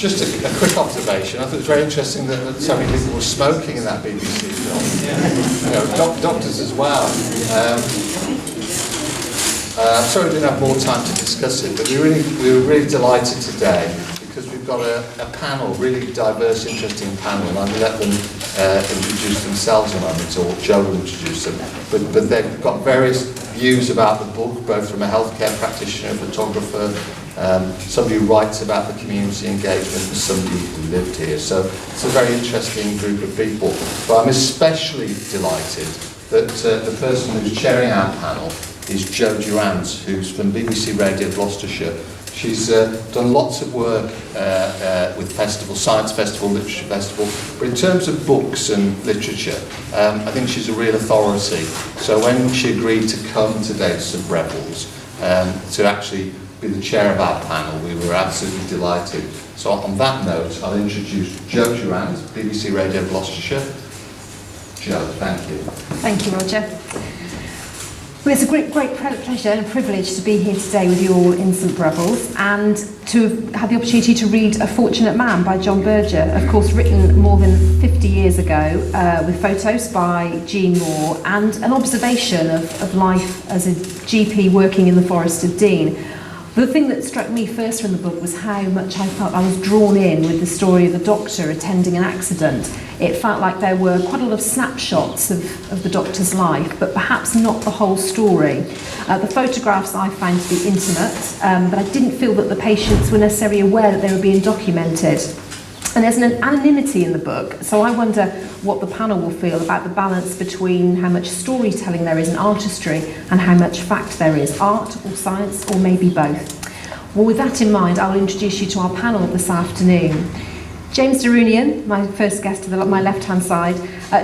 Just a quick observation. I thought it was very interesting that so many people were smoking in that BBC film. You know, doctors as well. I'm sorry we didn't have more time to discuss it, but we were really delighted today because we've got a panel, really diverse, interesting panel, and I'm going to let them introduce themselves in a moment, or Joe will introduce them. But they've got various views about the book, both from a healthcare practitioner, photographer, somebody who writes about the community engagement, and somebody who lived here. So it's a very interesting group of people. But I'm especially delighted that the person who's chairing our panel is Jo Durant, who's from BBC Radio Gloucestershire. She's done lots of work with festivals, Science Festival, Literature Festival, but in terms of books and literature, I think she's a real authority. So when she agreed to come today to St Briavels to actually be the chair of our panel, we were absolutely delighted. So on that note, I'll introduce Jo Durant, BBC Radio Gloucestershire. Jo, thank you. Thank you, Roger. Well, it's a great pleasure and privilege to be here today with you all in St Briavels and to have the opportunity to read A Fortunate Man by John Berger, of course written more than 50 years ago, with photos by Jean Mohr and an observation of life as a GP working in the Forest of Dean. The thing that struck me first from the book was how much I felt I was drawn in with the story of the doctor attending an accident. It felt like there were quite a lot of snapshots of the doctor's life, but perhaps not the whole story. The photographs I found to be intimate, but I didn't feel that the patients were necessarily aware that they were being documented. And there's an anonymity in the book, so I wonder what the panel will feel about the balance between how much storytelling there is in artistry and how much fact there is, art or science or maybe both. Well, with that in mind, I'll introduce you to our panel this afternoon. James Darunian, my first guest to my left-hand side.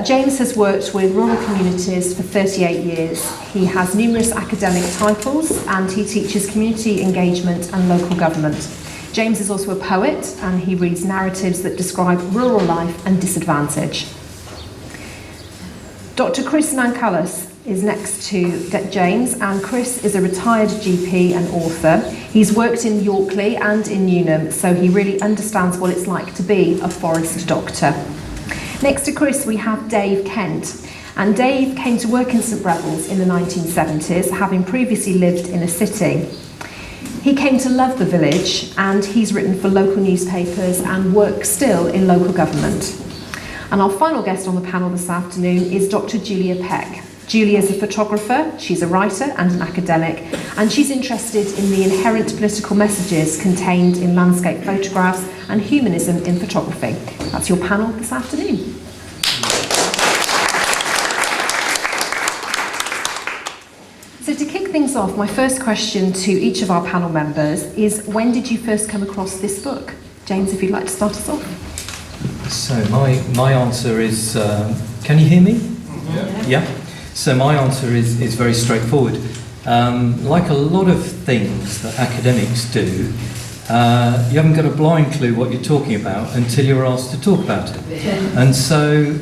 James has worked with rural communities for 38 years. He has numerous academic titles and he teaches community engagement and local government. James is also a poet and he reads narratives that describe rural life and disadvantage. Dr Chris Nankalis is next to James, and Chris is a retired GP and author. He's worked in Yorkley and in Newnham, so he really understands what it's like to be a forest doctor. Next to Chris we have Dave Kent, and Dave came to work in St Briavels in the 1970s, having previously lived in a city. He came to love the village and he's written for local newspapers and works still in local government. And our final guest on the panel this afternoon is Dr Julia Peck. Julia is a photographer, she's a writer and an academic, and she's interested in the inherent political messages contained in landscape photographs and humanism in photography. That's your panel this afternoon. So to kick things off, my first question to each of our panel members is, when did you first come across this book? James, if you'd like to start us off. So my answer is, can you hear me? Yeah. So my answer is very straightforward. Like a lot of things that academics do, you haven't got a blind clue what you're talking about until you're asked to talk about it. And so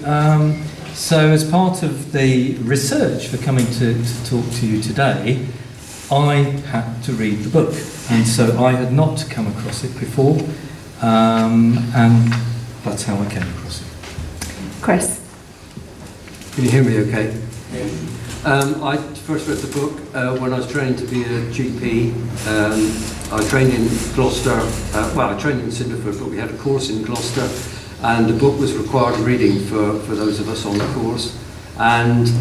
as part of the research for coming to talk to you today, I had to read the book. And so I had not come across it before, and that's how I came across it. Chris. Can you hear me okay? I first read the book when I was training to be a GP. I trained in Gloucester, I trained in Cinderford, but we had a course in Gloucester, and the book was required reading for those of us on the course, and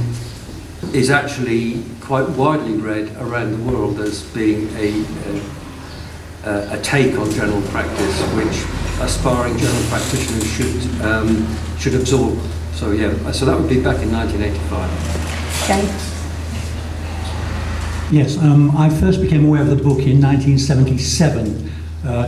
is actually quite widely read around the world as being a take on general practice, which aspiring general practitioners should absorb. So yeah, so that would be back in 1985. Okay. Yes, I first became aware of the book in 1977,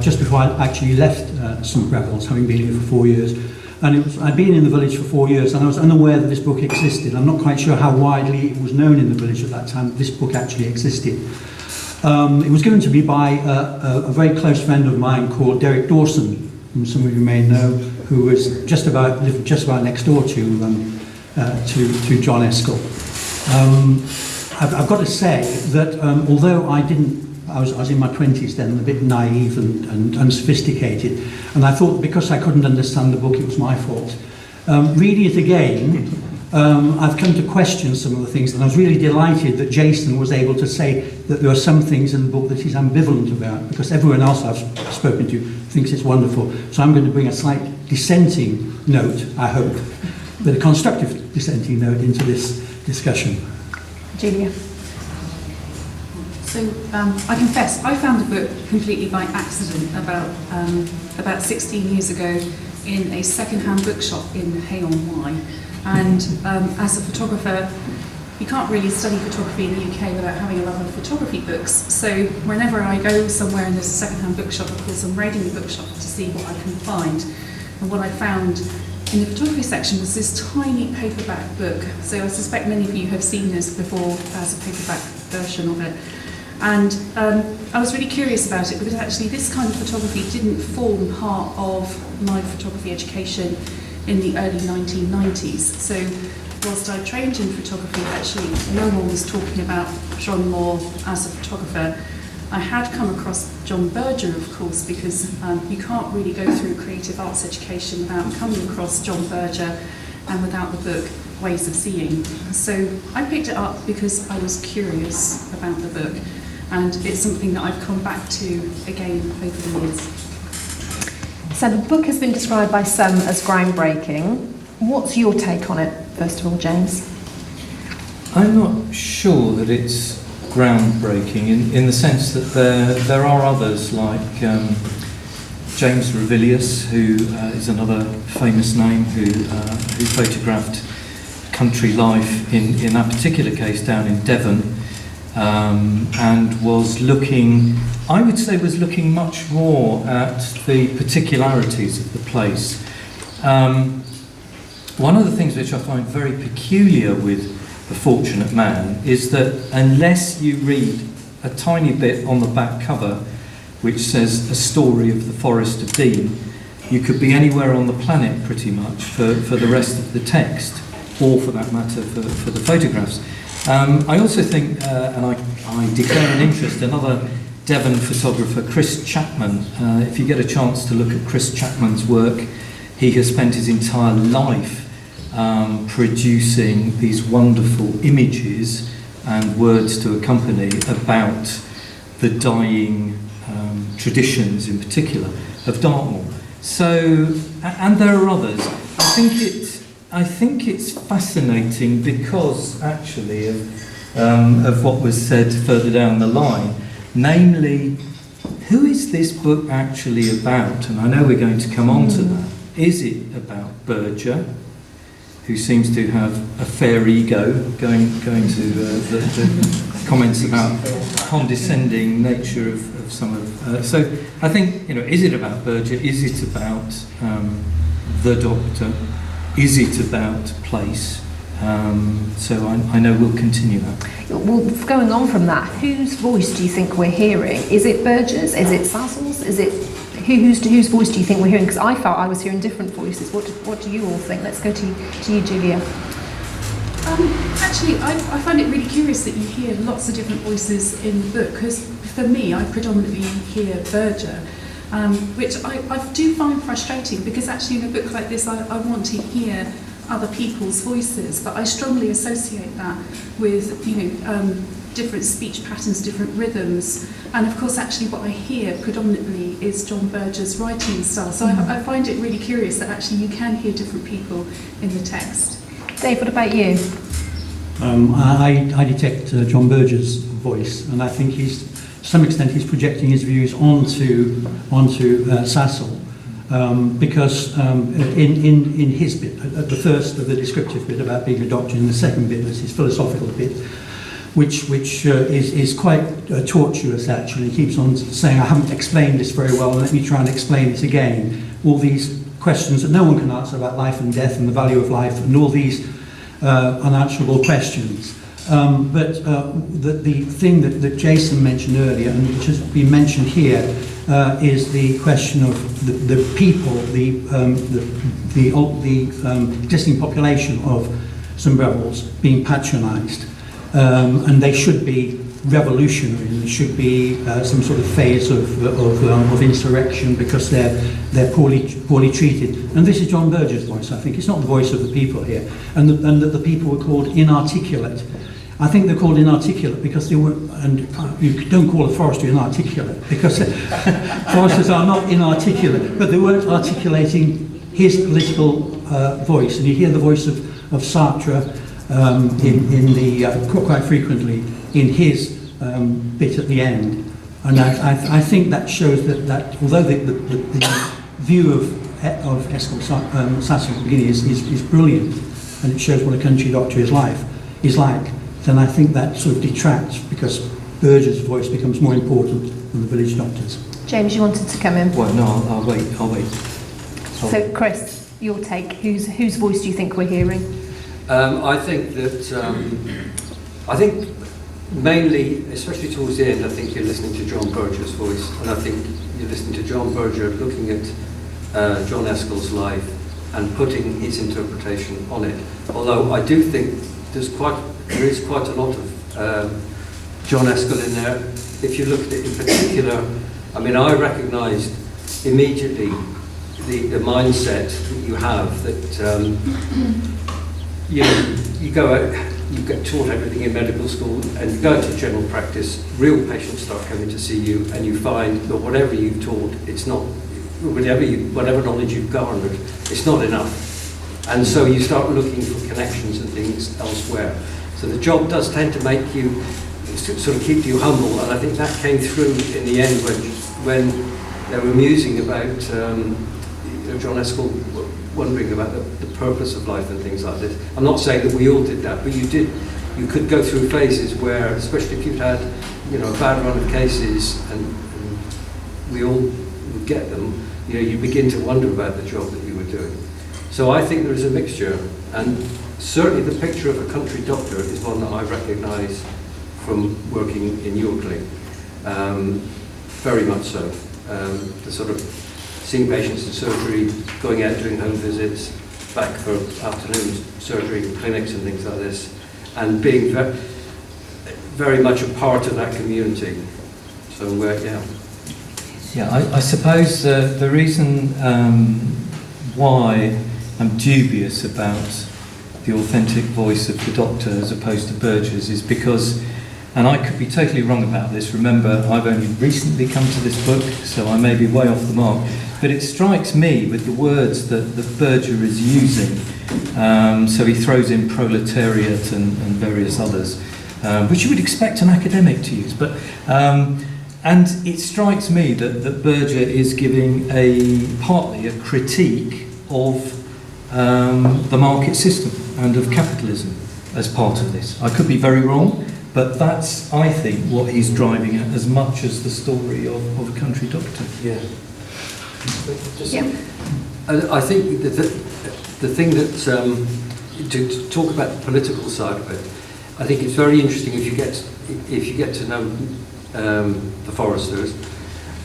just before I actually left St Briavels, having been here for 4 years. And I'd been in the village for 4 years, and I was unaware that this book existed. I'm not quite sure how widely it was known in the village at that time that this book actually existed. It was given to me by a very close friend of mine called Derek Dawson, whom some of you may know, who was lived just about next door to John Eskell. I've got to say that although I didn't I was in my 20s then, a bit naive and unsophisticated, and I thought because I couldn't understand the book, it was my fault. Reading it again, I've come to question some of the things, and I was really delighted that Jason was able to say that there are some things in the book that he's ambivalent about, because everyone else I've spoken to thinks it's wonderful. So I'm going to bring a slight dissenting note, I hope, but a constructive dissenting note into this discussion. Julia. So I confess, I found the book completely by accident about 16 years ago in a second-hand bookshop in Hay-on-Wye. And as a photographer, you can't really study photography in the UK without having a love of photography books. So whenever I go somewhere and there's a second-hand bookshop, of course I'm raiding the bookshop to see what I can find. And what I found in the photography section was this tiny paperback book. So I suspect many of you have seen this before as a paperback version of it. And I was really curious about it because actually this kind of photography didn't form part of my photography education in the early 1990s. So whilst I trained in photography, actually no one was talking about John Mohr as a photographer. I had come across John Berger, of course, because you can't really go through creative arts education without coming across John Berger and without the book Ways of Seeing. So I picked it up because I was curious about the book, and it's something that I've come back to again over the years. So the book has been described by some as groundbreaking. What's your take on it, first of all, James? I'm not sure that it's groundbreaking in the sense that there are others like James Revilius, who is another famous name, who photographed country life in that particular case down in Devon, and was looking, I would say, much more at the particularities of the place. One of the things which I find very peculiar with The Fortunate Man is that unless you read a tiny bit on the back cover which says a story of the Forest of Dean, you could be anywhere on the planet pretty much for the rest of the text, or for that matter for the photographs. I also think, and I declare an interest, another Devon photographer, Chris Chapman. If you get a chance to look at Chris Chapman's work, he has spent his entire life producing these wonderful images and words to accompany about the dying traditions, in particular, of Dartmoor. So, and there are others. I think it's fascinating because, actually, of what was said further down the line, namely, who is this book actually about? And I know we're going to come on to that. Is it about Berger, who seems to have a fair ego, going to the comments about condescending nature of some of... so I think, is it about Berger? Is it about the Doctor? Is it about place? So I know we'll continue that. Well, going on from that, whose voice do you think we're hearing? Is it Berger's? Is it Sassall's? Is it whose voice do you think we're hearing? Because I felt I was hearing different voices. What do you all think? Let's go to you, Julia. Actually, I find it really curious that you hear lots of different voices in the book, because for me, I predominantly hear Berger, which I do find frustrating, because actually in a book like this, I want to hear other people's voices, but I strongly associate that with, different speech patterns, different rhythms, and of course actually what I hear predominantly is John Berger's writing style. So I find it really curious that actually you can hear different people in the text. Dave, what about you? I detect John Berger's voice, and I think to some extent he's projecting his views onto Sassall, because in his bit, at the first of the descriptive bit about being a doctor, in the second bit there's his philosophical bit, which is quite tortuous actually. He keeps on saying, I haven't explained this very well, let me try and explain it again. All these questions that no one can answer about life and death and the value of life, and all these unanswerable questions. But the thing that Jason mentioned earlier, and which has been mentioned here, is the question of the people, the existing population of St Briavels being patronised. And they should be revolutionary, and there should be some sort of phase of insurrection because they're poorly treated. And this is John Berger's voice, I think. It's not the voice of the people here. And that the people were called inarticulate. I think they're called inarticulate because they were, and you don't call a forester inarticulate because foresters are not inarticulate, but they weren't articulating his political voice. And you hear the voice of Sartre quite frequently in his bit at the end. And I think that shows that although the view of Eskell Sassall at the beginning is brilliant, and it shows what a country doctor is like, then I think that sort of detracts because Berger's voice becomes more important than the village doctors. James, you wanted to come in? Well, no, I'll wait. So, Chris, your take. Whose voice do you think we're hearing? I think mainly, especially towards the end, I think you're listening to John Berger's voice, and I think you're listening to John Berger looking at John Eskell's life and putting his interpretation on it. Although I do think there is quite a lot of John Eskell in there. If you look at it in particular, I mean, I recognised immediately the mindset that you have that you go out, you get taught everything in medical school, and you go into general practice, real patients start coming to see you, and you find that whatever you've taught, it's not, whatever knowledge you've garnered, it's not enough. And so you start looking for connections and things elsewhere. So the job does tend to make you, sort of keep you humble, and I think that came through in the end when they were musing about John Eskell wondering about the purpose of life and things like this. I'm not saying that we all did that, but you could go through phases where, especially if you'd had a bad run of cases, and we all would get them, you begin to wonder about the job that you were doing. So I think there is a mixture, and certainly the picture of a country doctor is one that I recognise from working in Yorkley, very much so. The sort of seeing patients in surgery, going out doing home visits, back for afternoon surgery clinics and things like this, and being very much a part of that community. So yeah. Yeah, I suppose the reason why I'm dubious about the authentic voice of the doctor as opposed to Berger's is because, and I could be totally wrong about this, remember I've only recently come to this book, so I may be way off the mark, but it strikes me with the words that Berger is using, so he throws in proletariat and various others, which you would expect an academic to use, but and it strikes me that Berger is giving partly a critique of the market system and of capitalism as part of this. I could be very wrong, but that's, I think, what he's driving at as much as the story of a country doctor. Yeah. Yeah. I think that the thing that, to talk about the political side of it, I think it's very interesting if you get to know the foresters.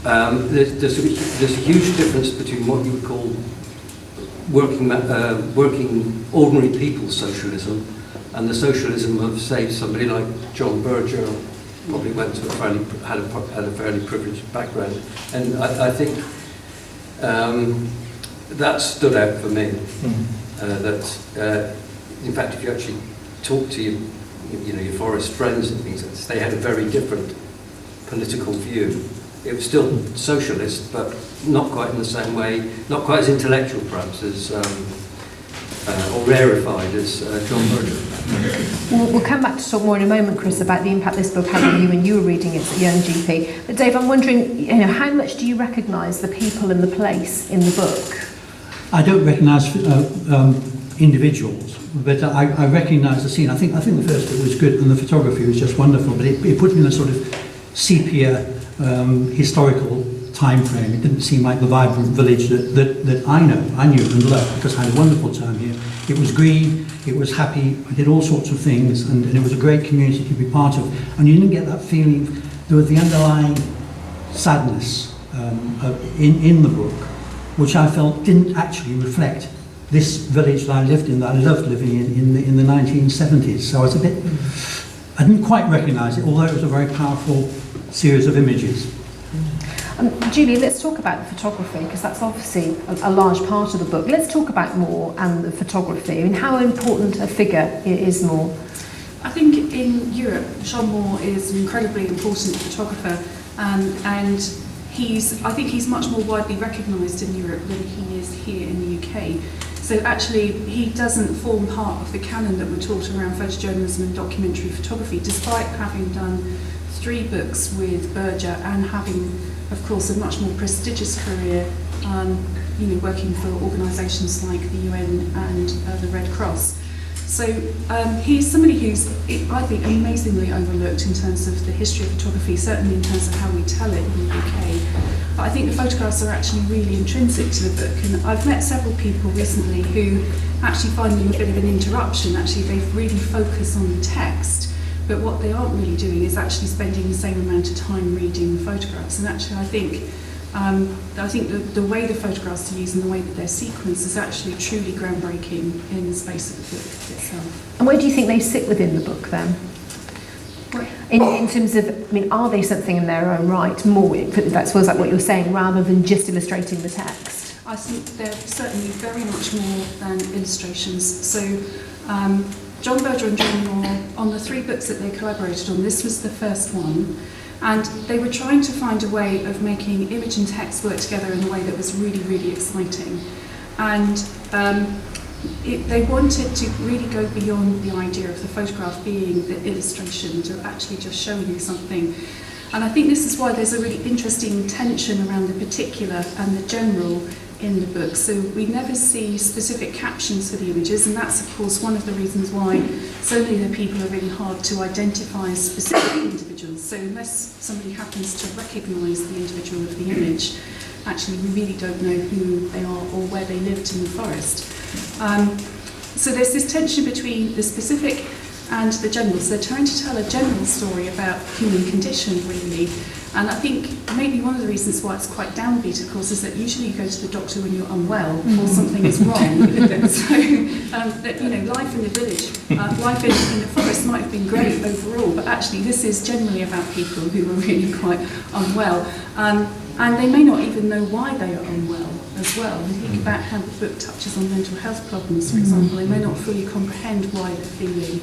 There's a huge difference between what you would call working ordinary people's socialism and the socialism of, say, somebody like John Berger, probably went to had a fairly privileged background, and I think that stood out for me. That in fact, if you actually talk to your forest friends and things like this, they had a very different political view. It was still socialist, but not quite in the same way, not quite as intellectual perhaps as, or rarefied as John Berger. We'll come back to talk more in a moment, Chris, about the impact this book had on you when you were reading it as a young GP. But Dave, I'm wondering, how much do you recognise the people and the place in the book? I don't recognise individuals, but I recognise the scene. I think the first bit was good, and the photography was just wonderful. But it put me in a sort of sepia historical time frame. It didn't seem like the vibrant village that I knew and loved, because I had a wonderful time here. It was green, it was happy, I did all sorts of things, and it was a great community to be part of. And you didn't get that feeling. There was the underlying sadness in the book, which I felt didn't actually reflect this village that I lived in, that I loved living in the 1970s. So I was a I didn't quite recognise it, although it was a very powerful series of images. Julie, let's talk about the photography, because that's obviously a large part of the book. Let's talk about Mohr and the photography. I mean, how important a figure is Mohr? I think in Europe, John Mohr is an incredibly important photographer, and I think he's much more widely recognised in Europe than he is here in the UK. So actually, he doesn't form part of the canon that we're taught around photojournalism and documentary photography, despite having done 3 books with Berger and having, of course, a much more prestigious career, working for organisations like the UN and the Red Cross. So he's somebody who's, I think, amazingly overlooked in terms of the history of photography, certainly in terms of how we tell it in the UK. But I think the photographs are actually really intrinsic to the book, and I've met several people recently who actually find them a bit of an interruption. Actually, they really focus on the text, but what they aren't really doing is actually spending the same amount of time reading the photographs. And actually, I think the way the photographs are used and the way that they're sequenced is actually truly groundbreaking in the space of the book itself. And where do you think they sit within the book then? In terms of, I mean, are they something in their own right, more, that feels like what you're saying, rather than just illustrating the text? I think they're certainly very much more than illustrations. So John Berger and John Mohr, on the 3 books that they collaborated on, this was the first one, and they were trying to find a way of making image and text work together in a way that was really, really exciting. And they wanted to really go beyond the idea of the photograph being the illustration to actually just showing you something. And I think this is why there's a really interesting tension around the particular and the general in the book. So we never see specific captions for the images, and that's of course one of the reasons why so many of the people are really hard to identify specific individuals. So unless somebody happens to recognise the individual of the image, actually we really don't know who they are or where they lived in the forest. So there's this tension between the specific and the general. So they're trying to tell a general story about human condition, really. And I think maybe one of the reasons why it's quite downbeat, of course, is that usually you go to the doctor when you're unwell or something is wrong. So, life in the village, life in the forest might have been great overall, but actually this is generally about people who are really quite unwell. And they may not even know why they are unwell as well. And think about how the book touches on mental health problems, for example. They may not fully comprehend why they're feeling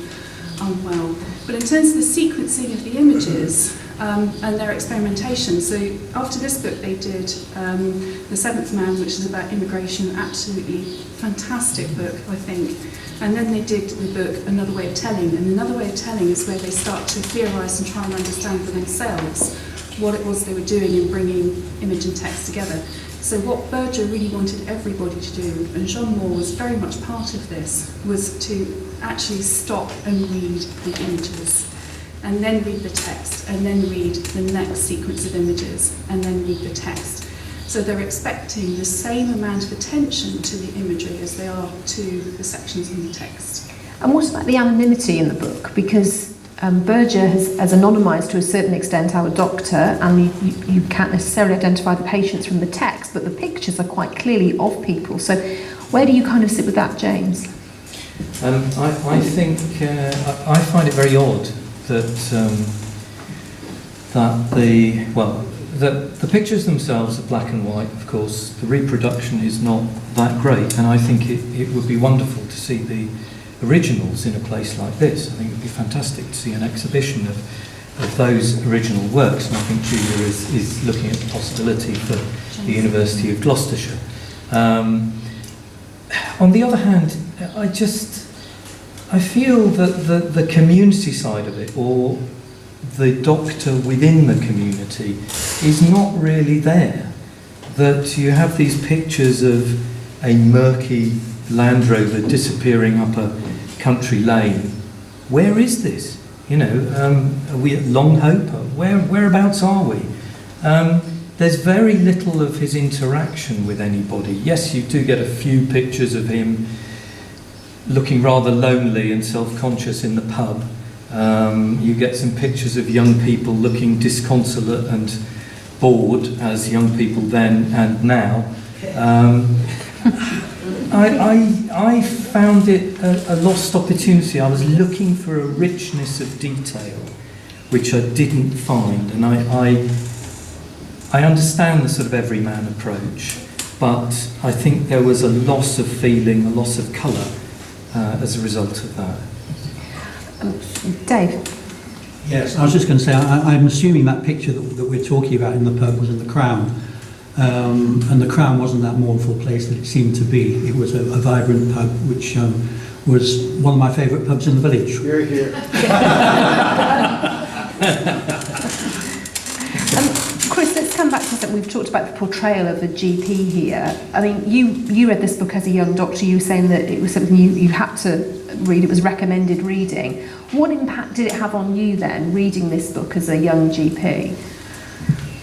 unwell. But in terms of the sequencing of the images and their experimentation, so after this book they did The Seventh Man, which is about immigration, absolutely fantastic book, I think. And then they did the book Another Way of Telling, and Another Way of Telling is where they start to theorise and try and understand for themselves what it was they were doing in bringing image and text together. So what Berger really wanted everybody to do, and John Mohr was very much part of this, was to actually stop and read the images, and then read the text, and then read the next sequence of images, and then read the text. So they're expecting the same amount of attention to the imagery as they are to the sections in the text. And what about the anonymity in the book? Because Berger has anonymised to a certain extent our doctor, and you can't necessarily identify the patients from the text, but the pictures are quite clearly of people. So where do you kind of sit with that, James? I think I find it very odd that the pictures themselves are black and white. Of course, the reproduction is not that great, and I think it would be wonderful to see the originals in a place like this. I think it would be fantastic to see an exhibition of those original works, and I think Julia is looking at the possibility for the University of Gloucestershire. On the other hand, I feel that the community side of it, or the doctor within the community, is not really there. That you have these pictures of a murky Land Rover disappearing up a country lane. Where is this? Are we at Longhope? Whereabouts are we? There's very little of his interaction with anybody. Yes, you do get a few pictures of him looking rather lonely and self-conscious in the pub. You get some pictures of young people looking disconsolate and bored, as young people then and now. I found it a lost opportunity. I was looking for a richness of detail, which I didn't find. And I understand the sort of everyman approach, but I think there was a loss of feeling, a loss of colour as a result of that. Dave? Yes, I was just going to say, I'm assuming that picture that we're talking about in the pub was in the Crown. And the Crown wasn't that mournful place that it seemed to be. It was a vibrant pub, which was one of my favourite pubs in the village. You're here. Chris, let's come back to something. We've talked about the portrayal of the GP here. I mean, you read this book as a young doctor. You were saying that it was something you had to read. It was recommended reading. What impact did it have on you then, reading this book as a young GP?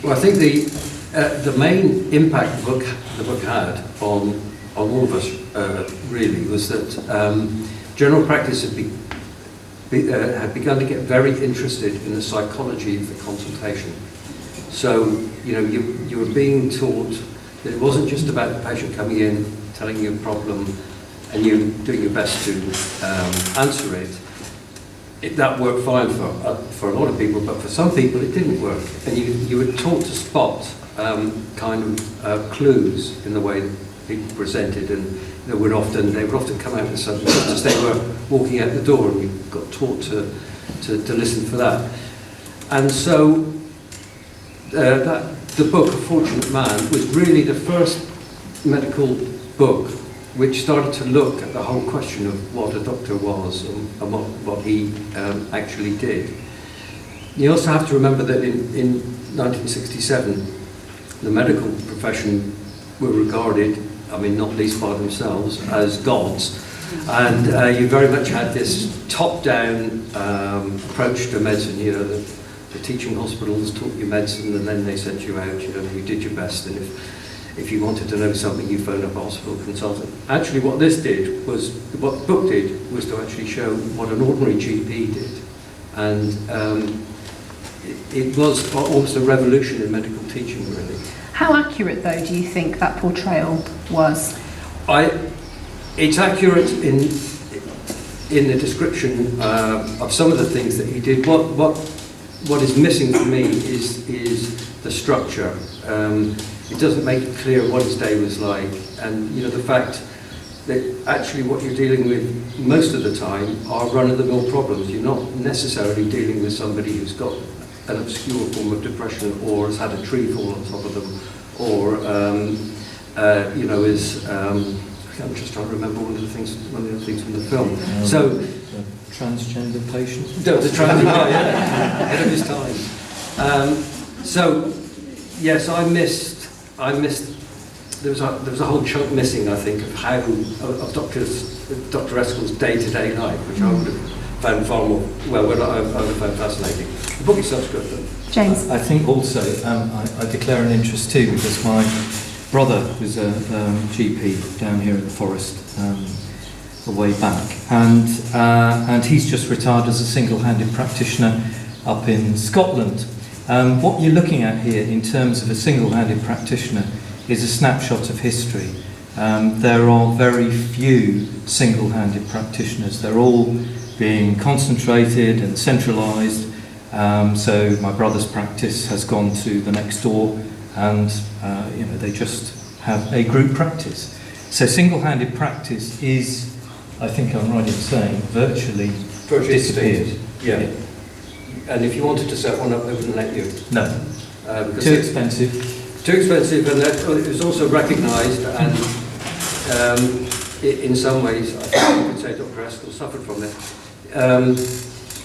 Well, I think the main impact the book had on all of us really was that general practice had begun to get very interested in the psychology of the consultation. So, you were being taught that it wasn't just about the patient coming in, telling you a problem, and you doing your best to answer it. That worked fine for a lot of people, but for some people it didn't work. And you were taught to spot clues in the way that people presented, and they would often come out with something just as they were walking out the door, and you got taught to listen for that. And so the book, A Fortunate Man, was really the first medical book which started to look at the whole question of what a doctor was and what he actually did. You also have to remember that in 1967, the medical profession were regarded, I mean, not least by themselves, as gods. And you very much had this top-down approach to medicine. The teaching hospitals taught you medicine, and then they sent you out. You did your best, and if you wanted to know something, you phoned up a hospital consultant. Actually, what the book did, was to actually show what an ordinary GP did. And it was almost a revolution in medical teaching, really. How accurate, though, do you think that portrayal was? It's accurate in the description of some of the things that he did. What is missing for me is the structure. It doesn't make it clear what his day was like, and the fact that actually what you're dealing with most of the time are run-of-the-mill problems. You're not necessarily dealing with somebody who's got an obscure form of depression, or has had a tree fall on top of them, or I'm just trying to remember one of the things from the film. So transgender patient. The transgender, ahead of his time. So yes, I missed. There was a whole chunk missing, I think, of Dr. Eskell's day-to-day life, which I would have found far more. I would have found fascinating. The book itself's good, though. James? I think also I declare an interest too, because my brother was a GP down here in the forest a way back, and he's just retired as a single-handed practitioner up in Scotland. What you're looking at here in terms of a single-handed practitioner is a snapshot of history. There are very few single-handed practitioners. They're all being concentrated and centralised. So my brother's practice has gone to the next door, and they just have a group practice. So single-handed practice is, I think I'm right in saying, virtually disappeared. Yeah. And if you wanted to set one up, they wouldn't let you. No. Too expensive. Too expensive, and it was also recognised, and in some ways, I think you could say Dr. Eskell suffered from it,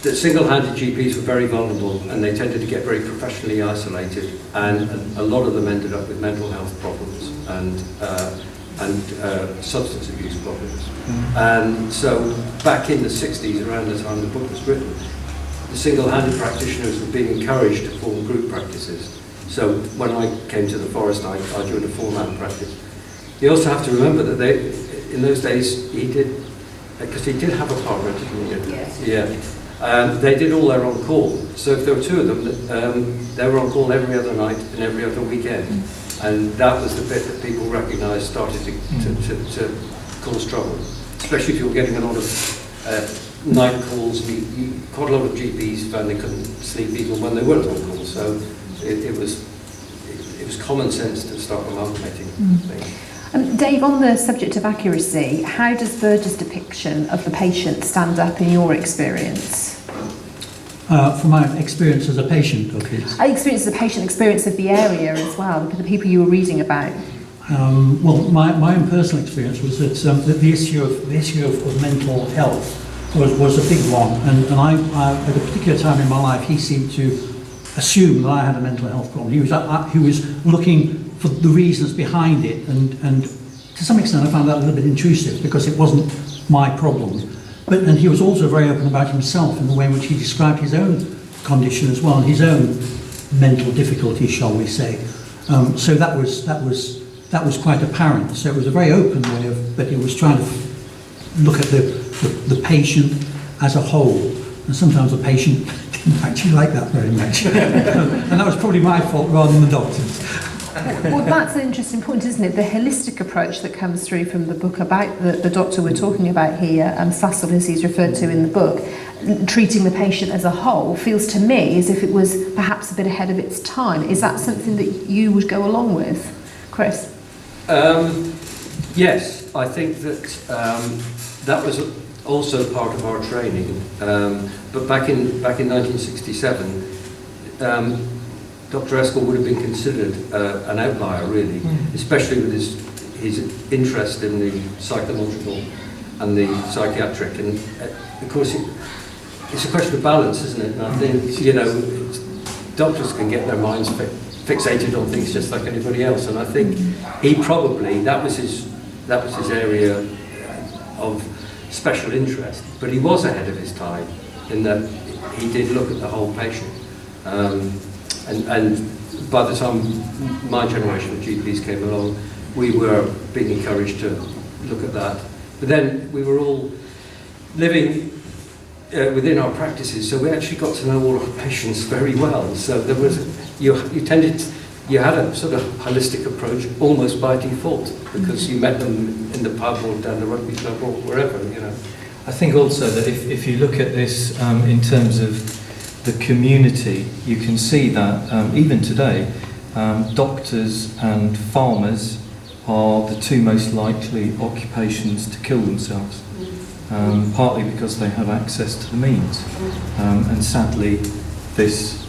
that single-handed GPs were very vulnerable, and they tended to get very professionally isolated, and a lot of them ended up with mental health problems and substance abuse problems. And so back in the 60s, around the time the book was written, the single-handed practitioners were being encouraged to form group practices. So when I came to the forest, I joined a four-man practice. You also have to remember that in those days, he did have a partner, didn't he? Yes. Yeah. They did all their on-call. So if there were two of them, they were on call every other night and every other weekend. And that was the bit that people recognised started to cause trouble, especially if you're getting a lot of night calls. Quite a lot of GPs found they couldn't sleep even when they weren't on call, so it was common sense to start amalgamating things. Dave, on the subject of accuracy, how does Berger's depiction of the patient stand up in your experience? From my experience as a patient of his. Experience as a patient, experience of the area as well, the people you were reading about. Well, my own personal experience was that the issue of mental health was a big one, and I at a particular time in my life, he seemed to assume that I had a mental health problem. He was looking for the reasons behind it, and to some extent I found that a little bit intrusive because it wasn't my problem. And he was also very open about himself in the way in which he described his own condition as well, and his own mental difficulties, shall we say. So that was quite apparent. So it was a very open way of, but he was trying to look at the patient as a whole, and sometimes the patient didn't actually like that very much. And that was probably my fault rather than the doctor's. Well, that's an interesting point, isn't it? The holistic approach that comes through from the book about the doctor we're talking about here, Sassall, as he's referred to in the book, treating the patient as a whole, feels to me as if it was perhaps a bit ahead of its time. Is that something that you would go along with, Chris? Yes, I think that that was also part of our training. But back in 1967, Dr. Eskell would have been considered an outlier, really, especially with his interest in the psychological and the psychiatric. And of course, it's a question of balance, isn't it? And I think, doctors can get their minds fixated on things just like anybody else. And I think he probably, that was his area of special interest. But he was ahead of his time in that he did look at the whole patient. And by the time my generation of GPs came along, we were being encouraged to look at that. But then we were all living within our practices, so we actually got to know all our patients very well. So there was, you had a sort of holistic approach almost by default, because you met them in the pub or down the rugby club or wherever, I think also that if you look at this in terms of the community, you can see that even today, doctors and farmers are the two most likely occupations to kill themselves, partly because they have access to the means, and sadly this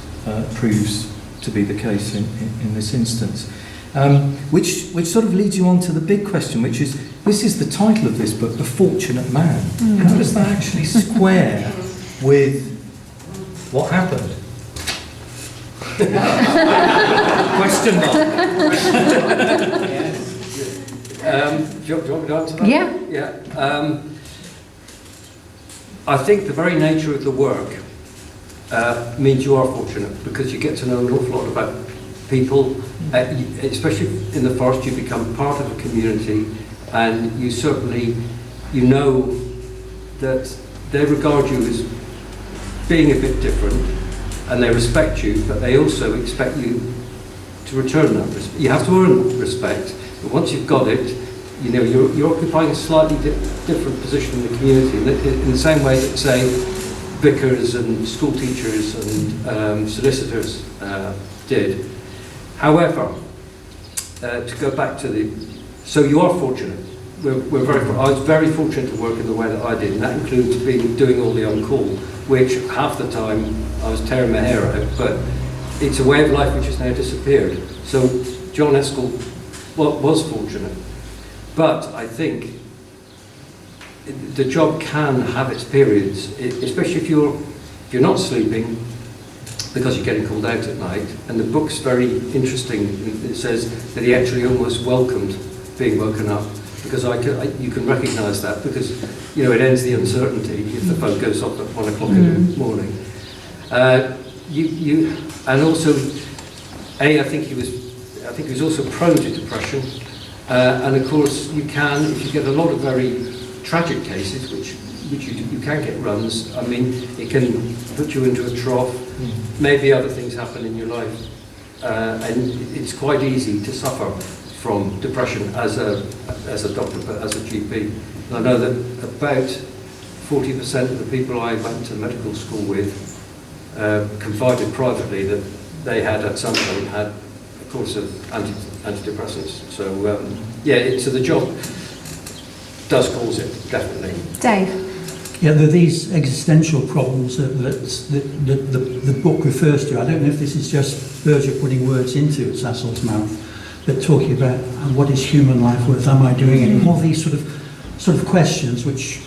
proves to be the case in this instance. Which sort of leads you on to the big question, which is, this is the title of this book, The Fortunate Man. How does that actually square with what happened? Question mark. Do you want me to answer that? Yeah. Yeah. I think the very nature of the work means you are fortunate, because you get to know an awful lot about people, especially in the forest. You become part of a community, and you certainly, know that they regard you as being a bit different, and they respect you, but they also expect you to return that respect. You have to earn respect, but once you've got it, you're occupying a slightly different position in the community, in the same way that, say, vicars and school teachers and solicitors did. However, to go back to so you are fortunate. I was very fortunate to work in the way that I did, and that includes doing all the on-call, which half the time I was tearing my hair out, but it's a way of life which has now disappeared. So John Eskell was fortunate, but I think the job can have its periods, especially if you're not sleeping because you're getting called out at night. And the book's very interesting. It says that he actually almost welcomed being woken up, because you can recognise that, because it ends the uncertainty if the phone goes off at 1 o'clock in the morning. And also, I think he was also prone to depression, and of course you can, if you get a lot of very tragic cases, which you can get runs. I mean, it can put you into a trough. Maybe other things happen in your life, and it's quite easy to suffer from depression as a doctor, but as a GP. And I know that about 40% of the people I went to medical school with confided privately that they had at some point had a course of antidepressants. So so the job does cause it, definitely. Dave? Yeah, there are these existential problems that the book refers to. I don't know if this is just Berger putting words into Sassall's mouth, but talking about what is human life worth, am I doing it? All these sort of questions which,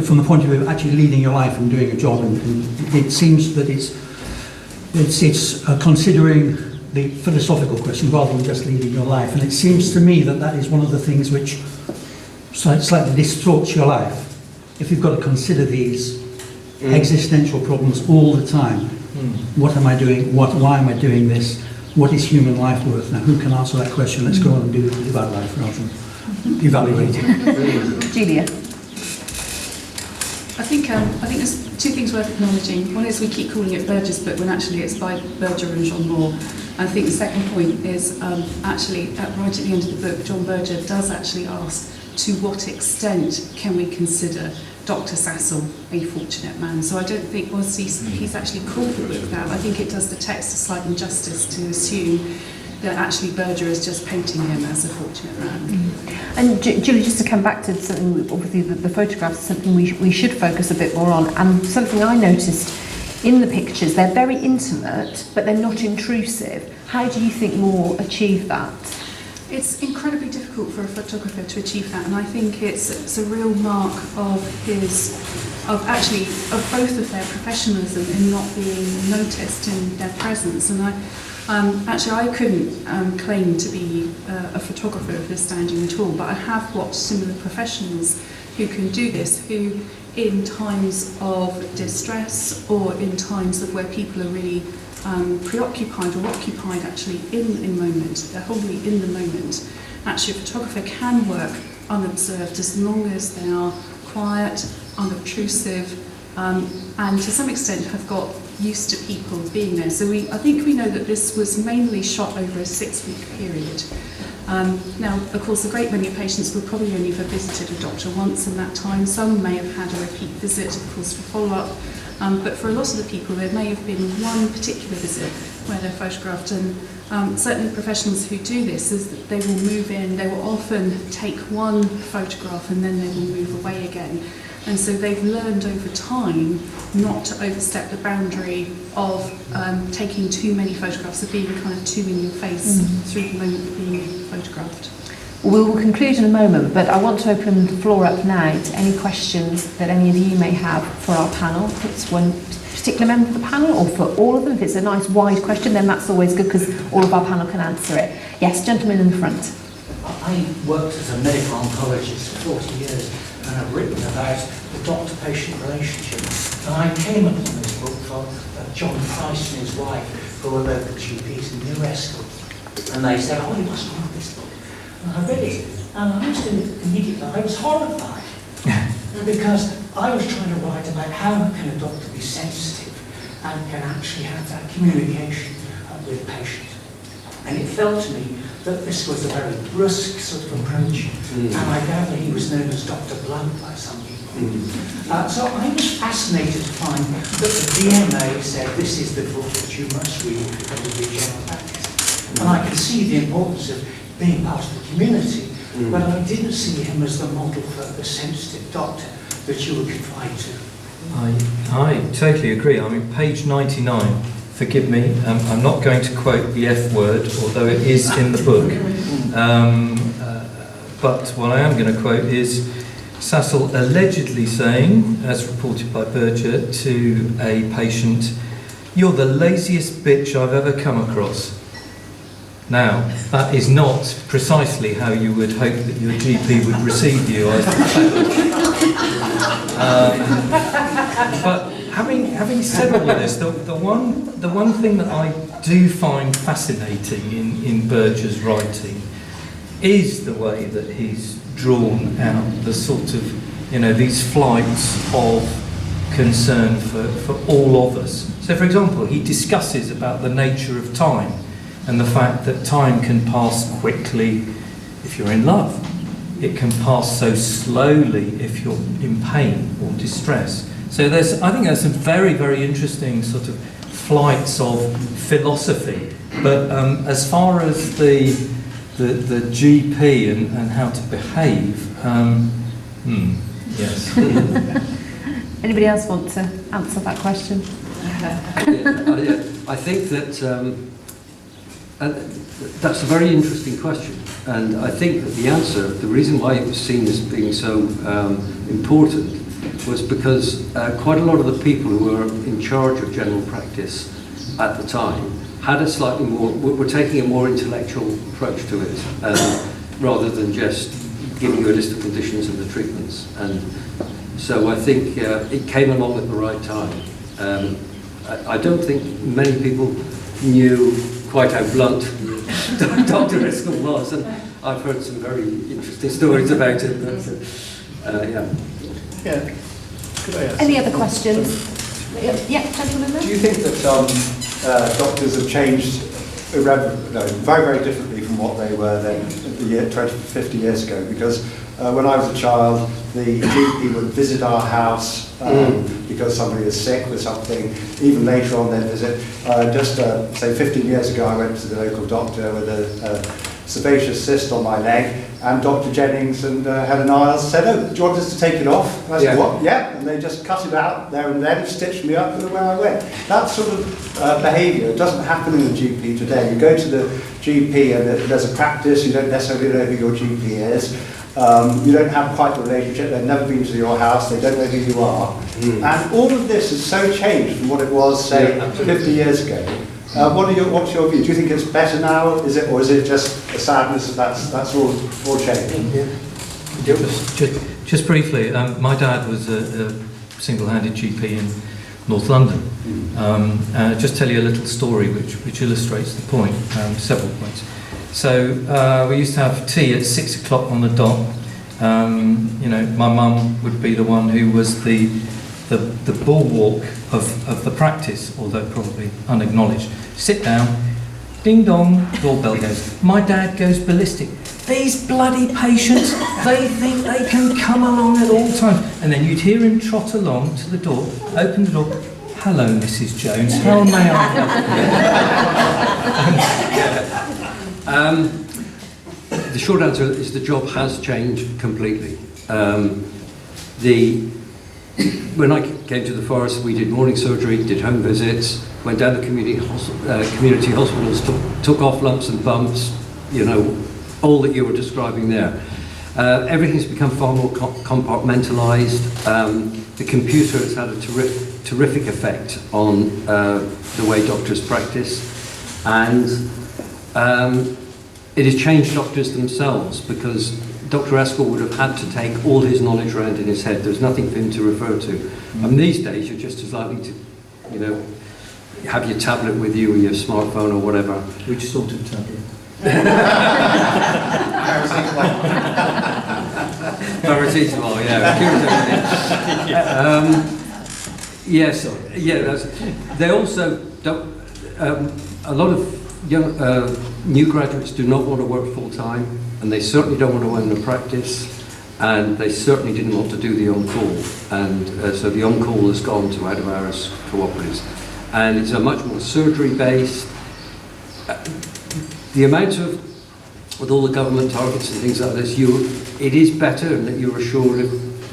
from the point of view of actually leading your life and doing a job, and it seems that it's considering the philosophical question rather than just leading your life. And it seems to me that is one of the things which slightly distorts your life. If you've got to consider these existential problems all the time, what am I doing? Why am I doing this? What is human life worth? Now, who can answer that question? Let's go on and live our life rather than evaluate it. Julia? I think there's two things worth acknowledging. One is we keep calling it Berger's book when actually it's by Berger and John Mohr. I think the second point is actually right at the end of the book, John Berger does actually ask, to what extent can we consider Dr Sassall a fortunate man? So I don't think, whilst he's actually called the book that, I think it does the text a slight injustice to assume that actually Berger is just painting him as a fortunate man. And Julie, just to come back to something, obviously the photographs is something we should focus a bit more on, and something I noticed in the pictures, they're very intimate, but they're not intrusive. How do you think Mohr achieved that? It's incredibly difficult for a photographer to achieve that, and I think it's a real mark of both of their professionalism in not being noticed in their presence. And I couldn't claim to be a photographer of this standing at all, but I have watched similar professionals who can do this, who in times of distress or in times of where people are really preoccupied or occupied actually in moment, they're wholly in the moment. Actually, a photographer can work unobserved as long as they are quiet, unobtrusive, and to some extent have got used to people being there. So I think we know that this was mainly shot over a 6-week period. Now, of course, a great many of patients will probably only have visited a doctor once in that time. Some may have had a repeat visit, of course, for follow-up. But for a lot of the people, there may have been one particular visit where they're photographed, and certainly professionals who do this is that they will move in, they will often take one photograph and then they will move away again. And so they've learned over time not to overstep the boundary of taking too many photographs, of being kind of too in your face through the moment of being photographed. We will conclude in a moment, but I want to open the floor up now to any questions that any of you may have for our panel. If it's one particular member of the panel or for all of them. If it's a nice wide question, then that's always good because all of our panel can answer it. Yes, gentleman in the front. I worked as a medical oncologist for 40 years and I've written about the doctor-patient relationship. And I came upon this book from John Price and his wife, who were local GPs in Dr Eskell. And they said, oh, you must read this book. And I read it, and I must admit, immediately, I was horrified. Because I was trying to write about how can a doctor be sensitive and can actually have that communication with the patient. And it felt to me that this was a very brusque sort of approach, and I gather he was known as Dr. Blunt by some people. So I was fascinated to find that the DMA said this is the book that you must read because of your general practice. And I can see the importance of being part of the community, but I didn't see him as the model for the sensitive doctor that you would confide to. I totally agree. I mean, page 99, forgive me, I'm not going to quote the F word, although it is in the book. But what I am going to quote is Sassall allegedly saying, as reported by Berger, to a patient, "You're the laziest bitch I've ever come across." Now, that is not precisely how you would hope that your GP would receive you, I suppose. But having said all of this, the one thing that I do find fascinating in Berger's writing is the way that he's drawn out the sort of, these flights of concern for all of us. So, for example, he discusses about the nature of time and the fact that time can pass quickly if you're in love. It can pass so slowly if you're in pain or distress. So I think there's some very, very interesting sort of flights of philosophy. But as far as the GP and how to behave, yes. Anybody else want to answer that question? I think that that's a very interesting question, and I think that the answer, the reason why it was seen as being so important, was because quite a lot of the people who were in charge of general practice at the time had a slightly more, were taking a more intellectual approach to it, rather than just giving you a list of conditions and the treatments. And so I think it came along at the right time. I don't think many people knew quite how blunt Dr. Eskell was, and I've heard some very interesting stories about it. But, yeah. Could I ask? Any other questions? Yeah, gentlemen there. Do you think that doctors have changed very, very differently from what they were then, 50 years ago? Because when I was a child, the GP would visit our house because somebody is sick with something. Even later on their visit, say 15 years ago, I went to the local doctor with a sebaceous cyst on my leg, and Dr. Jennings and Helen Isles said, "Oh, do you want us to take it off?" And I said, "What?" "Yeah," and they just cut it out there and then, stitched me up where I went. That sort of behaviour doesn't happen in the GP today. You go to the GP and there's a practice, you don't necessarily know who your GP is. You don't have quite the relationship, they've never been to your house, they don't know who you are. And all of this has so changed from what it was, say, 50 years ago. What's your view? Do you think it's better now, or is it just a sadness that that's all changed? Just briefly, my dad was a single-handed GP in North London. Just tell you a little story which illustrates the point, several points. So we used to have tea at 6 o'clock on the dot. My mum would be the one who was the bulwark of the practice, although probably unacknowledged. Sit down, ding dong, doorbell goes. My dad goes ballistic. These bloody patients, they think they can come along at all times. And then you'd hear him trot along to the door, open the door. "Hello, Mrs. Jones, how may I help you?" The short answer is the job has changed completely. When I came to the forest, we did morning surgery, did home visits, went down to community hospitals, took off lumps and bumps, all that you were describing there. Everything's become far more compartmentalised. The computer has had a terrific effect on the way doctors practice, and it has changed doctors themselves, because Dr. Eskell would have had to take all his knowledge around in his head. There's nothing for him to refer to. And these days, you're just as likely to, have your tablet with you or your smartphone or whatever. Which sort of tablet? Paracetamol, yeah. Yes, yeah. They also don't. A lot of young new graduates do not want to work full time, and they certainly don't want to own a practice, and they certainly didn't want to do the on-call, and so the on-call has gone to out-of-hours cooperatives, and it's a much more surgery-based. The amount of, with all the government targets and things like this, it is better that you're assured if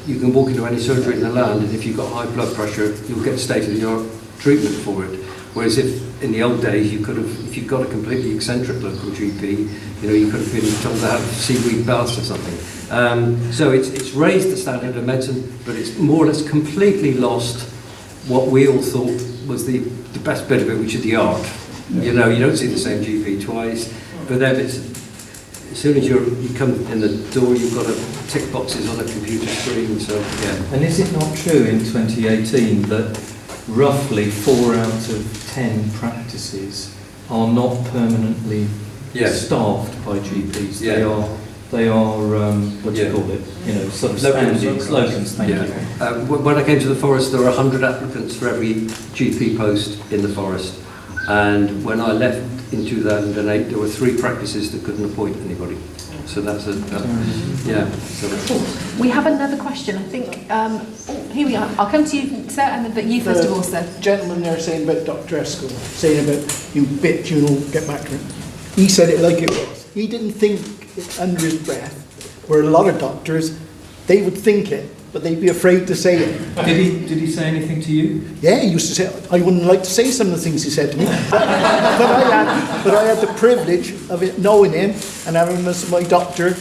you can walk into any surgery in the land, and if you've got high blood pressure, you'll get state-of-the-art treatment for it. Whereas if in the old days you could have, if you've got a completely eccentric local GP, you could have been told to have seaweed baths or something. So it's raised the standard of medicine, but it's more or less completely lost what we all thought was the best bit of it, which is the art. You don't see the same GP twice, but then as soon as you come in the door, you've got to tick boxes on a computer screen. So yeah. And is it not true in 2018 that roughly 4 out of 10 practices are not permanently staffed by GPs? Yeah. They are what do you call it? Locums. Thank you. When I came to the forest, there were 100 applicants for every GP post in the forest, and when I left in 2008, there were 3 practices that couldn't appoint anybody. So that's yeah. So We have another question, I think. Here we are. I'll come to you, sir, and then but you first of all, sir. Gentleman there saying about Dr Eskell, saying about you bitch, you know, get back to him. He said it like it was. He didn't think it under his breath, where a lot of doctors, they would think it, but they'd be afraid to say it. Did he say anything to you? Yeah, he used to say, I wouldn't like to say some of the things he said to me. but I had the privilege of it, knowing him and having him as my doctor,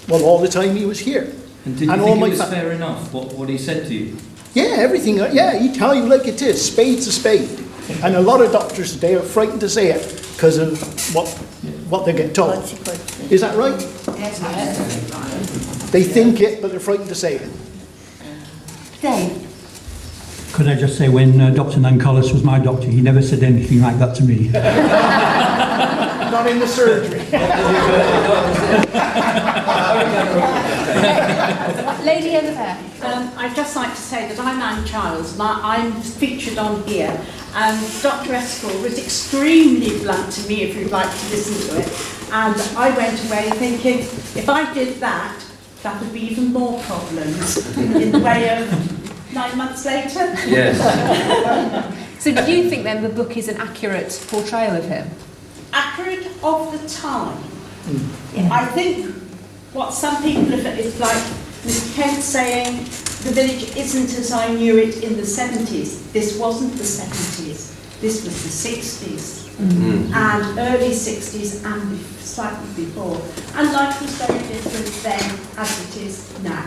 well, all the time he was here. And did you And think all it my was fair enough, what he said to you? Yeah, everything. Yeah, he tell you like it is. Spade's a spade. And a lot of doctors today are frightened to say it because of what they get told. Is that right? They think it, but they're frightened to say it. Dave. Could I just say, when Dr Nancollis was my doctor, he never said anything like that to me. Not in the surgery. Lady over there. I'd just like to say that I'm Anne Childs and I'm featured on here. Dr Eskell was extremely blunt to me, if you'd like to listen to it. And I went away thinking, if I did that, that would be even more problems in the way of 9 months later. yes. So do you think then the book is an accurate portrayal of him? Accurate of the time. Yeah. I think what some people have, it's like Mr. Kent saying, the village isn't as I knew it in the 70s. This wasn't the 70s. This was the 60s. And early 60s and slightly before. And life was very different then as it is now.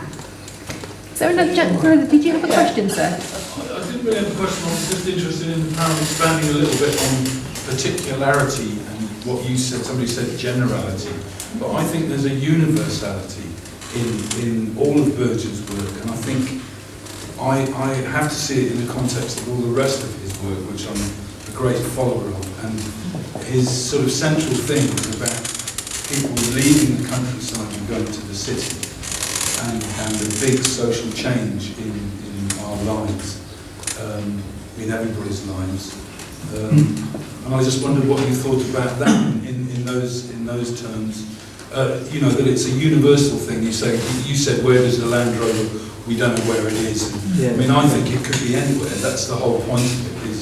So another gentleman, did you have a question, sir? I didn't really have a question. I was just interested in expanding a little bit on particularity and what you said. Somebody said generality, but I think there's a universality in all of Berger's work, and I think I have to see it in the context of all the rest of his work, which I'm a great follower of, and his sort of central thing is about people leaving the countryside and going to the city, and the big social change in our lives, in everybody's lives. And I just wondered what you thought about that in those terms. You know, that it's a universal thing. You said, where does the Land Rover? We don't know where it is. I mean, I think it could be anywhere. That's the whole point of it.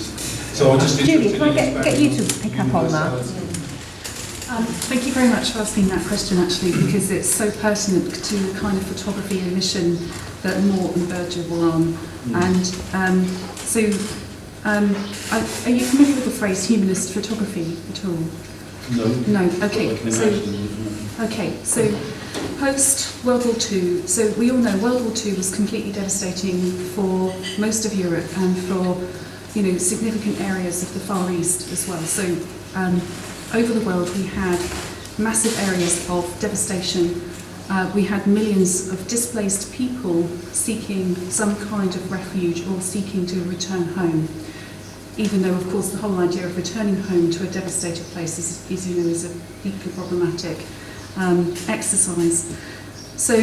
So I just Julie, can I get you to pick up on that? Thank you very much for asking that question, actually, because it's so pertinent to the kind of photography and mission that Mohr and Berger were on. And are you familiar with the phrase humanist photography at all? No. Okay. So post World War II. So we all know World War II was completely devastating for most of Europe and for significant areas of the Far East as well. So over the world we had massive areas of devastation. We had millions of displaced people seeking some kind of refuge or seeking to return home. Even though, of course, the whole idea of returning home to a devastated place is a deeply problematic exercise. So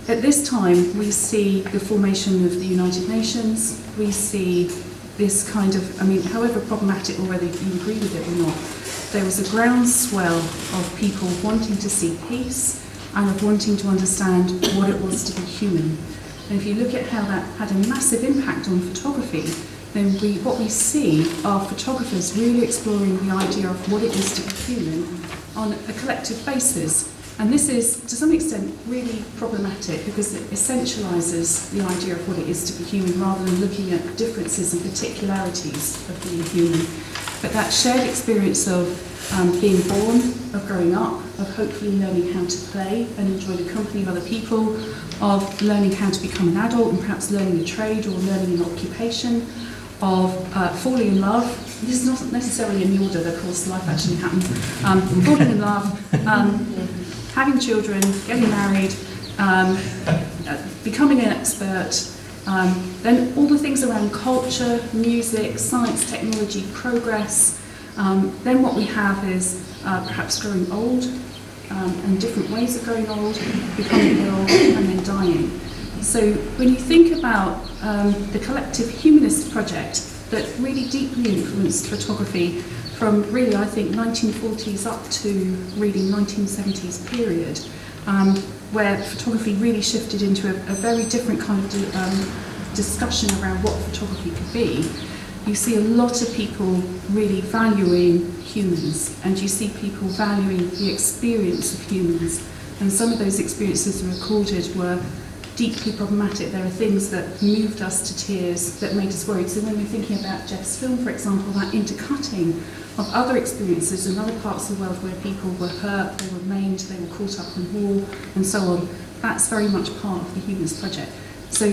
at this time, we see the formation of the United Nations. We see this kind of, however problematic or whether you agree with it or not, there was a groundswell of people wanting to see peace and of wanting to understand what it was to be human. And if you look at how that had a massive impact on photography, then what we see are photographers really exploring the idea of what it is to be human on a collective basis. And this is, to some extent, really problematic because it essentialises the idea of what it is to be human rather than looking at differences and particularities of being human. But that shared experience of being born, of growing up, of hopefully learning how to play and enjoy the company of other people, of learning how to become an adult and perhaps learning a trade or learning an occupation, of falling in love. This is not necessarily in the order that, of course, life actually happened. Falling in love, having children, getting married, becoming an expert, then all the things around culture, music, science, technology, progress. Then what we have is perhaps growing old and different ways of growing old, becoming ill and then dying. So when you think about the collective humanist project that really deeply influenced photography from really, I think, 1940s up to really 1970s period, where photography really shifted into a very different kind of discussion around what photography could be. You see a lot of people really valuing humans, and you see people valuing the experience of humans. And some of those experiences recorded were deeply problematic. There are things that moved us to tears, that made us worried. So when we're thinking about Jeff's film, for example, that intercutting of other experiences in other parts of the world where people were hurt, they were maimed, they were caught up in war, and so on, that's very much part of the Humanist project. So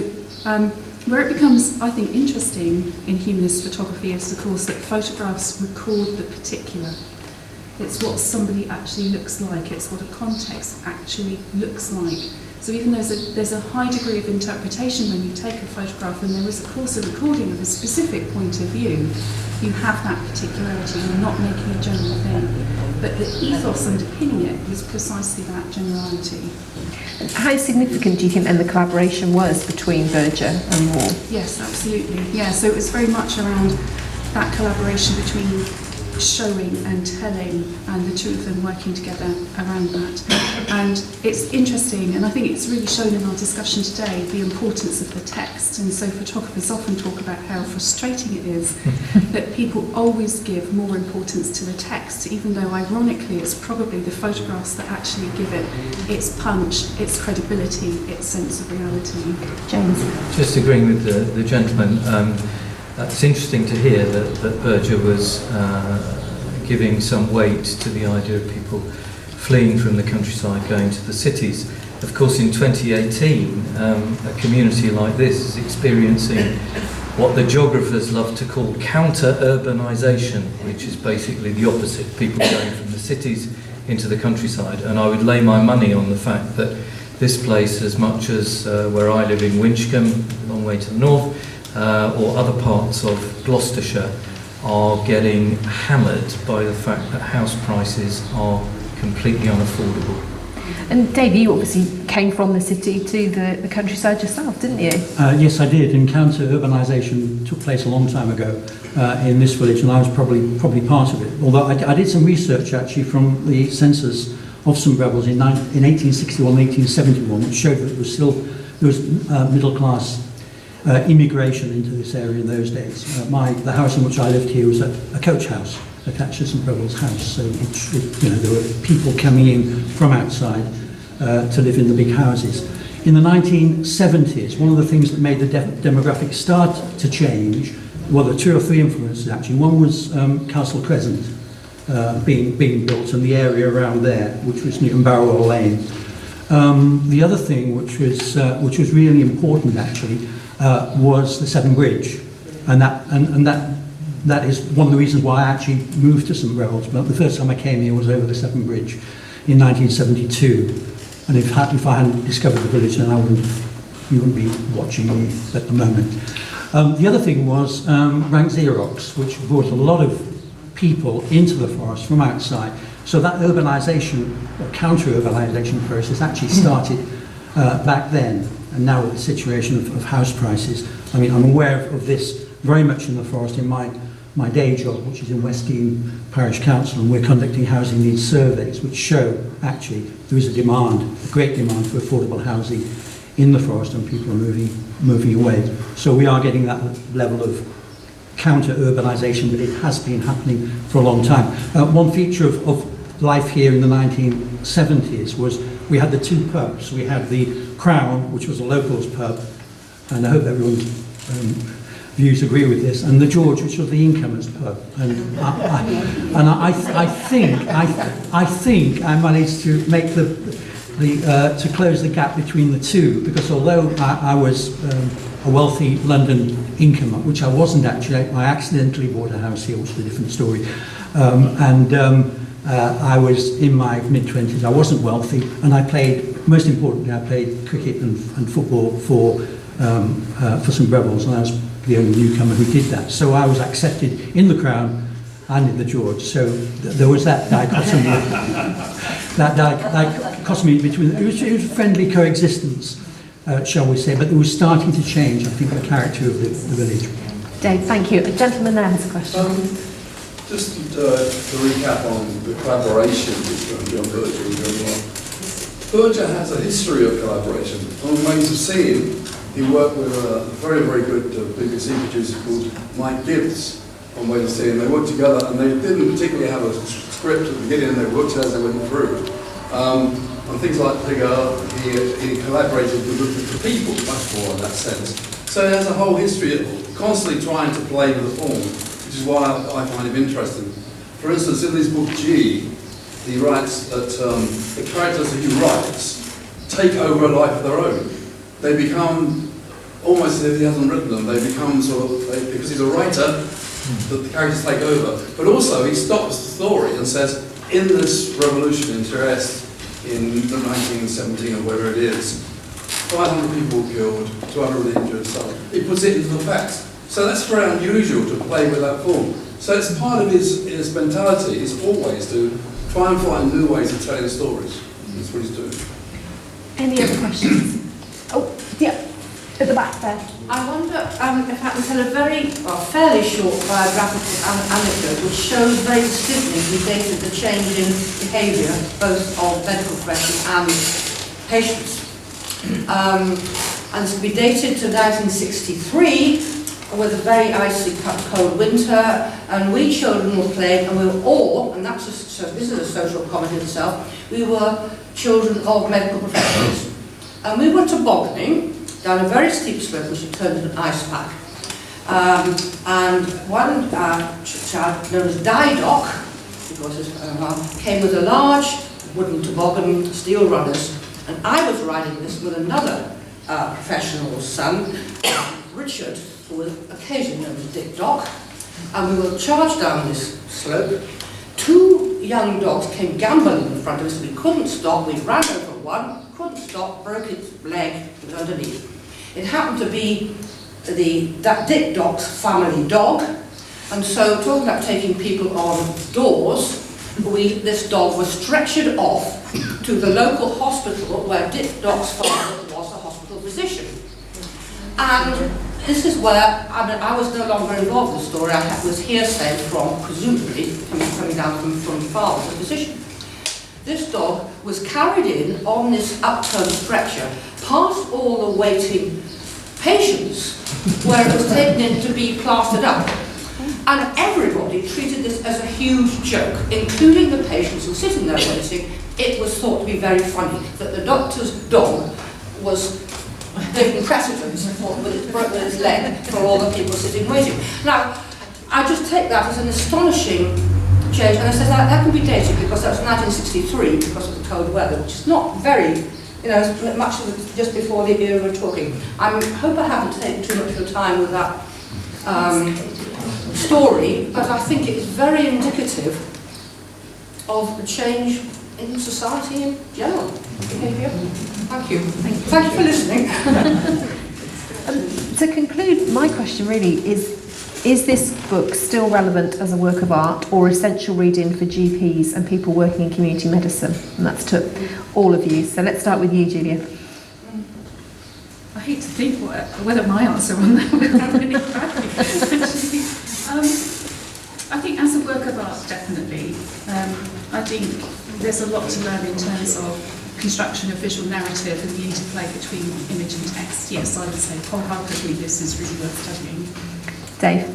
where it becomes, I think, interesting in humanist photography is, of course, that photographs record the particular. It's what somebody actually looks like. It's what a context actually looks like. So even though there's a high degree of interpretation when you take a photograph, and there is, of course, a recording of a specific point of view, you have that particularity. You're not making a general thing. But the ethos underpinning it is precisely that generality. How significant do you think then the collaboration was between Berger and Mohr? Yes, absolutely. Yeah, so it was very much around that collaboration between showing and telling, and the two of them working together around that. And it's interesting, and I think it's really shown in our discussion today, the importance of the text. And so photographers often talk about how frustrating it is that people always give more importance to the text, even though ironically it's probably the photographs that actually give it its punch, its credibility, its sense of reality. James? Just agreeing with the gentleman, it's interesting to hear that Berger was giving some weight to the idea of people fleeing from the countryside going to the cities. Of course, in 2018, a community like this is experiencing what the geographers love to call counter-urbanisation, which is basically the opposite, people going from the cities into the countryside. And I would lay my money on the fact that this place, as much as where I live in Winchcombe, a long way to the north, or other parts of Gloucestershire, are getting hammered by the fact that house prices are completely unaffordable. And Dave, you obviously came from the city to the countryside yourself, didn't you? Yes, I did, and counter-urbanisation took place a long time ago in this village, and I was probably part of it. Although I did some research actually from the census of St Briavels in 1861, 1871, which showed that there was middle-class immigration into this area in those days. The house in which I lived here was a coach house attached to St Briavels House, so there were people coming in from outside to live in the big houses. In the 1970s, one of the things that made the demographics start to change, well, there were two or three influences actually. One was Castle Crescent being built, and the area around there, which was near Barrow Lane. The other thing, which was really important actually, was the Severn Bridge, and that is one of the reasons why I actually moved to St Briavels. But the first time I came here was over the Severn Bridge in 1972, and if I hadn't discovered the village, then you wouldn't be watching me at the moment. The other thing was rank Xerox, which brought a lot of people into the forest from outside. So that urbanisation, or counter-urbanisation process actually started back then. And now with the situation of house prices, I mean, I'm aware of this very much in the forest in my day job, which is in West Dean Parish Council, and we're conducting housing needs surveys, which show actually there is a great demand for affordable housing in the forest, and people are moving away. So we are getting that level of counter-urbanisation, but it has been happening for a long time. One feature of life here in the 1970s was we had the two pubs. We had the Crown, which was a locals pub, and I hope everyone's views agree with this, and the George, which was the incomers pub. And I think I managed to make to close the gap between the two, because although I was a wealthy London incomer, which I wasn't actually, I accidentally bought a house here, which is a different story, I was in my mid-20s, I wasn't wealthy, and I played, most importantly, I played cricket and football for St Briavels, and I was the only newcomer who did that. So I was accepted in the Crown and in the George. So there was that dichotomy, dichotomy between, it was a friendly coexistence, shall we say, but it was starting to change, I think, the character of the village. Dave, thank you. A gentleman there has a question. Just to recap on the collaboration between John Berger and John Mohr. Berger has a history of collaboration. One of the ways of seeing, he worked with a very, very good BBC producer called Mike Gibbs on Ways of Seeing. They worked together, and they didn't particularly have a script at the beginning, they worked as they went through. On things like Berger, he collaborated with the people much more in that sense. So he has a whole history of constantly trying to play with the form, which is why I find him interesting. For instance, in his book G, he writes that the characters that he writes take over a life of their own. They become, almost as if he hasn't written them, they become sort of, because he's a writer, the characters take over. But also, he stops the story and says, in this revolution in Trieste in 1917 or whatever it is, 500 people were killed, 200 injured, so he puts it into the facts. So that's very unusual to play with that form. So it's part of his mentality is always to try and find new ways of telling stories. That's what he's doing. Any other questions? Oh, yeah, at the back there. I wonder if I can tell a fairly short biographical anecdote which shows very distinctly dated the change in behaviour both of medical profession and patients. And it's to be dated to 1963 with a very icy cold winter, and we children were playing, and we were all, and that's this is a social comment in itself, we were children of medical professionals. And we were tobogganing down a very steep slope which had turned into an ice pack. And one child, known as Doc, because his mum, came with a large wooden toboggan, steel runners, and I was riding this with another professional son, Richard, who was occasionally known as Doc, and we were charged down this slope. Two young dogs came gambolling in front of us, we couldn't stop, we ran over one, couldn't stop, broke its leg, it was underneath. It happened to be that Dick Doc's family dog, and so talking about taking people on doors, this dog was stretchered off to the local hospital where Dick Doc's father was a hospital physician. And this is where, I was no longer involved in the story, I was hearsay from, presumably, coming down from father, the physician. This dog was carried in on this upturned stretcher, past all the waiting patients, where it was taken in to be plastered up. And everybody treated this as a huge joke, including the patients who were sitting there waiting. It was thought to be very funny that the doctor's dog was taking precedence with its leg for all the people sitting waiting. Now, I just take that as an astonishing change, and I said that can be dated because that was 1963 because of the cold weather, which is not very, much of it just before the era we're talking. I hope I haven't taken too much of your time with that story, but I think it is very indicative of the change in society in general. Behaviour. Thank you. Thank you for listening. To conclude, my question really is this book still relevant as a work of art or essential reading for GPs and people working in community medicine? And that's to all of you. So let's start with you, Julia. I hate to think whether my answer on that would have any value. I think as a work of art, definitely. I think there's a lot to learn in terms of construction of visual narrative and the interplay between image and text. Yes, I would say wholeheartedly this is really worth studying. Dave?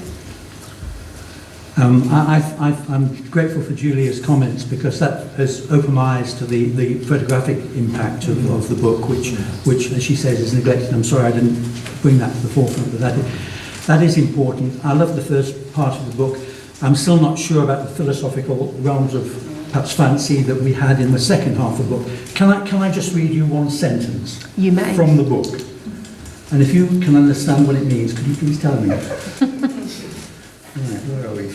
I'm grateful for Julia's comments because that has opened my eyes to the photographic impact of the book, which, as she says, is neglected. I'm sorry I didn't bring that to the forefront, but that is important. I love the first part of the book. I'm still not sure about the philosophical realms of perhaps fancy that we had in the second half of the book. Can I just read you one sentence? You may. From the book? And if you can understand what it means, could you please tell me? Right, where are we?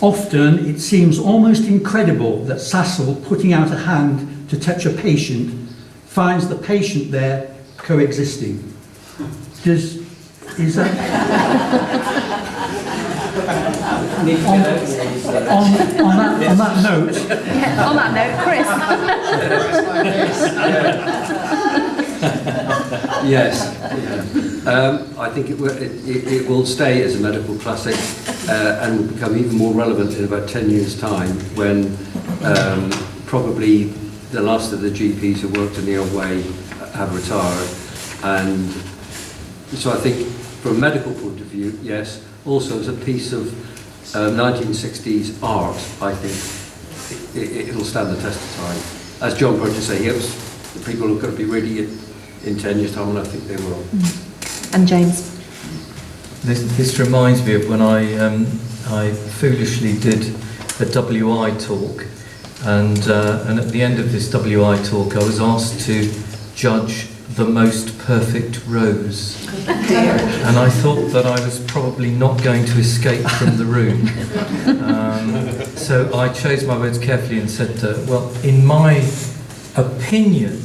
Often it seems almost incredible that Sassall, putting out a hand to touch a patient, finds the patient there coexisting. Is that... on that note... Yeah, on that note, Chris. Yes. I think it will stay as a medical classic and will become even more relevant in about 10 years' time when probably the last of the GPs who worked in the old way have retired. And so I think from a medical point of view, yes. Also as a piece of 1960s art, I think it'll stand the test of time. As John Berger said, the people are going to be ready in 10 years' time, and I think they will. And James? This reminds me of when I foolishly did a WI talk, and at the end of this WI talk I was asked to judge the most perfect rose. And I thought that I was probably not going to escape from the room. So I chose my words carefully and said, well, in my opinion,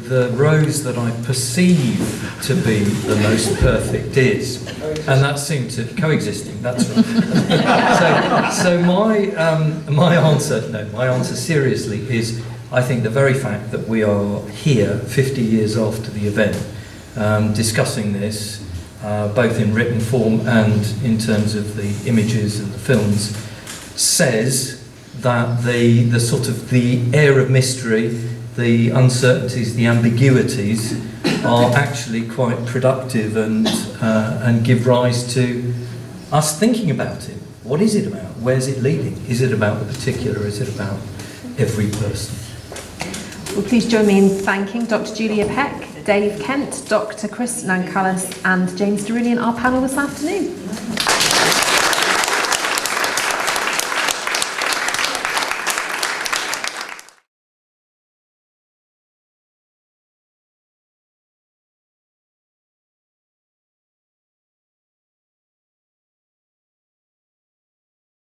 the rose that I perceive to be the most perfect is. And that seemed to coexisting, that's right. So my answer seriously is, I think the very fact that we are here 50 years after the event discussing this, both in written form and in terms of the images and the films, says that the sort of the air of mystery, the uncertainties, the ambiguities are actually quite productive and give rise to us thinking about it. What is it about? Where's it leading? Is it about the particular? Is it about every person? Well, please join me in thanking Dr. Julia Peck, Dave Kent, Dr. Chris Nancalis and James Derulian, our panel this afternoon.